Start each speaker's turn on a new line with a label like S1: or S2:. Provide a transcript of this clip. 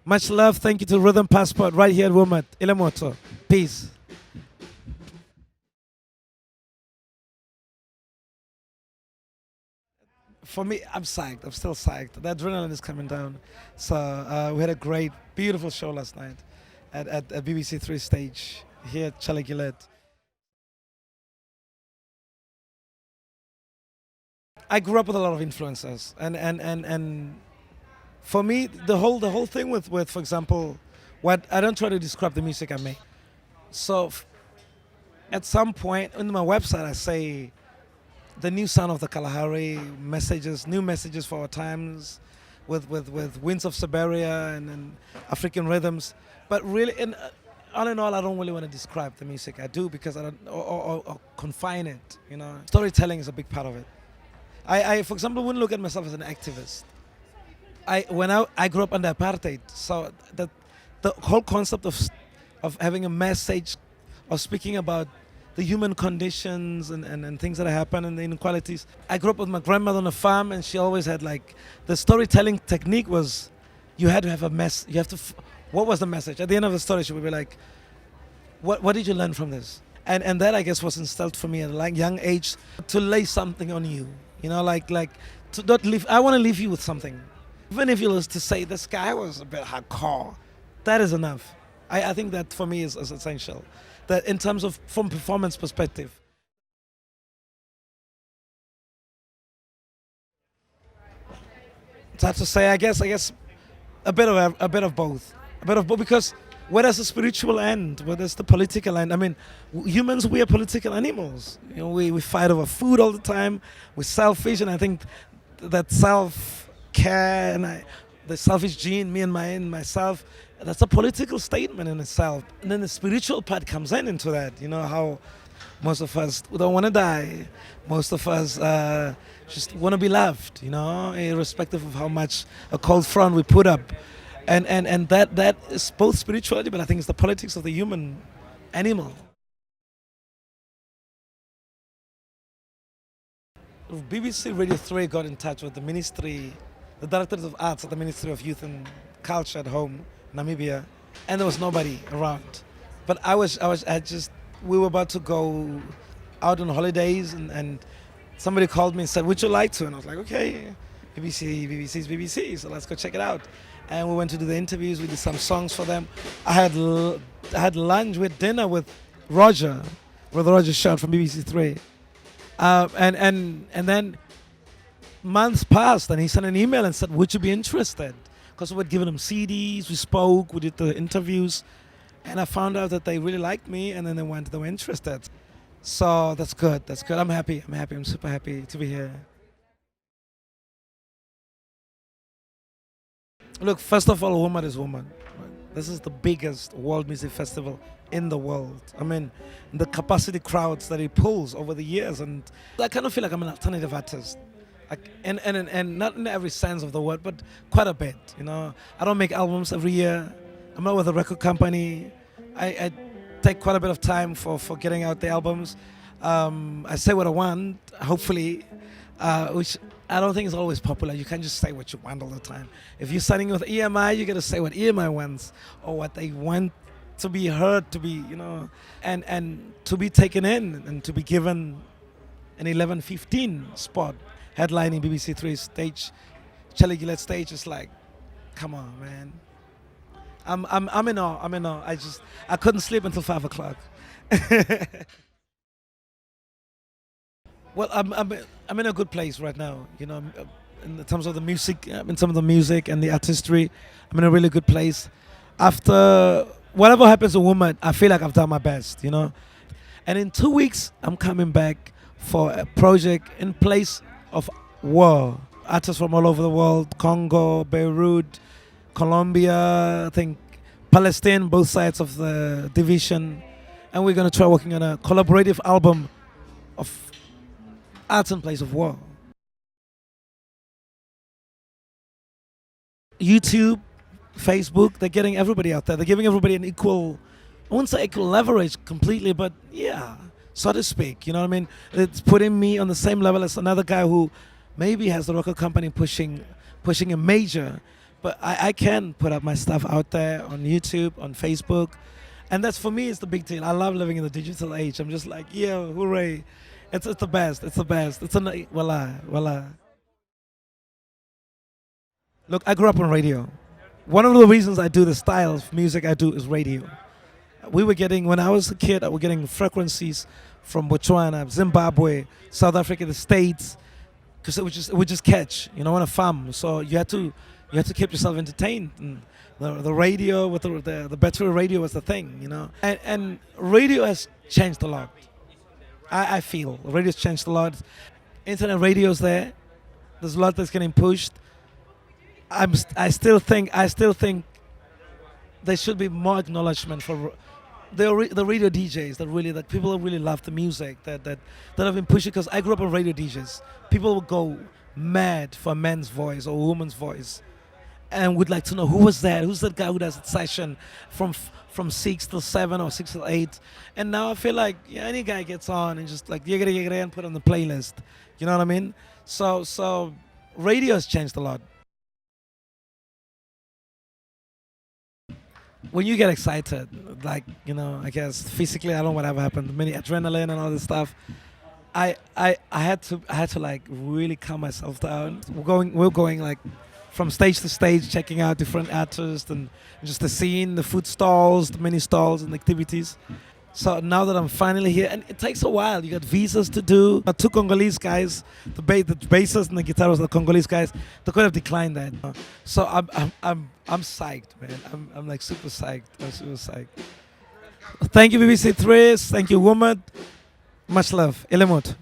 S1: Much love. Thank you to Rhythm Passport right here at Womad. Elemotho. Peace. For me, I'm psyched. I'm still psyched. The adrenaline is coming down. So we had a great, beautiful show last night at BBC Three stage here at Charlie Gillette. I grew up with a lot of influencers, and for me, the whole thing with for example, what I don't try to describe the music I make. So at some point on my website, I say the new sound of the Kalahari messages, new messages for our times, with winds of Siberia and African rhythms. But really, all in all, I don't really want to describe the music I do because I don't or confine it. Storytelling is a big part of it. For example, wouldn't look at myself as an activist. When I grew up under apartheid, so the whole concept of having a message, of speaking about the human conditions and things that happen and the inequalities. I grew up with my grandmother on a farm, and she always had like the storytelling technique was you had to have a mess. You have to. What was the message at the end of the story? She would be like, "What did you learn from this?" And that I guess was instilled for me at a young age to lay something on you. Like to not leave. I want to leave you with something, even if you was to say this guy was a bit hardcore. That is enough. I think that for me is essential. That in terms of from performance perspective. It's hard to say. I guess a bit of both, because where does the spiritual end? Where does the political end? I mean, humans, we are political animals. We fight over food all the time. We're selfish, and I think that self care and the selfish gene, me and myself, that's a political statement in itself. And then the spiritual part comes into that. How most of us don't want to die. Most of us just want to be loved, irrespective of how much a cold front we put up. And that is both spirituality, but I think it's the politics of the human animal. BBC Radio 3 got in touch with the ministry, the directors of arts at the Ministry of Youth and Culture at home, Namibia, and there was nobody around. But we were about to go out on holidays, and somebody called me and said, "Would you like to?" And I was like, "Okay, BBC's BBC, so let's go check it out." And we went to do the interviews. We did some songs for them. I had lunch with dinner with Roger Shot from BBC Three, and then months passed, and he sent an email and said, "Would you be interested?" Because we'd given him CDs, we spoke, we did the interviews, and I found out that they really liked me, and then they were interested. So that's good. That's good. I'm happy. I'm super happy to be here. Look, first of all, Womad is Womad. This is the biggest world music festival in the world. I mean, the capacity crowds that it pulls over the years, and I kind of feel like I'm an alternative artist. And not in every sense of the word, but quite a bit. I don't make albums every year. I'm not with a record company. I take quite a bit of time for getting out the albums. I say what I want, hopefully, which I don't think is always popular. You can't just say what you want all the time. If you're signing with EMI, you got to say what EMI wants or what they want to be heard, to be, and to be taken in and to be given an 11:15 spot headlining BBC Three stage, Charlie Gillette stage is like, come on, man. I'm in awe. I couldn't sleep until 5 o'clock. Well, I'm in a good place right now. In terms of the music, in terms of the music and the artistry, I'm in a really good place. After whatever happens to Woman, I feel like I've done my best. And in 2 weeks, I'm coming back for a project in place of war. Artists from all over the world: Congo, Beirut, Colombia, I think Palestine, both sides of the division, and we're gonna try working on a collaborative album of arts in place of war. YouTube, Facebook, they're getting everybody out there. They're giving everybody an equal, I wouldn't say equal leverage completely, but yeah, so to speak. You know what I mean? It's putting me on the same level as another guy who maybe has the record company pushing a major, but I can put up my stuff out there on YouTube, on Facebook, and that's for me. It's the big deal. I love living in the digital age. I'm just like, yeah, hooray! It's the best. It's the best. It's a voila, voila. Look, I grew up on radio. One of the reasons I do the style of music I do is radio. We were getting, when I was a kid, I was getting frequencies from Botswana, Zimbabwe, South Africa, the States, because it would just catch, on a farm. So you had to keep yourself entertained. And the radio with the battery radio was the thing. And radio has changed a lot. I feel radio's changed a lot. Internet radio's there. There's a lot that's getting pushed. I still think there should be more acknowledgement for the radio DJs that people that really love the music that have been pushing. Because I grew up on radio DJs. People would go mad for a man's voice or a woman's voice, and would like to know who's that guy who does a session from 6 till 7 or 6 till 8. And now I feel like any guy gets on and just like yigga and put on the playlist. You know what I mean? So radio has changed a lot. When you get excited, like, I guess physically, I don't know whatever happened, many adrenaline and all this stuff. I had to like really calm myself down. We're going like from stage to stage, checking out different artists and just the scene, the food stalls, the mini stalls and activities. So now that I'm finally here, and it takes a while. You got visas to do. Two Congolese guys, the bassist and the guitarist, the Congolese guys, they could have declined that. So I'm psyched, man. I'm like super psyched. I'm super psyched. Thank you, BBC Threes. Thank you, Womad. Much love. Elemotho.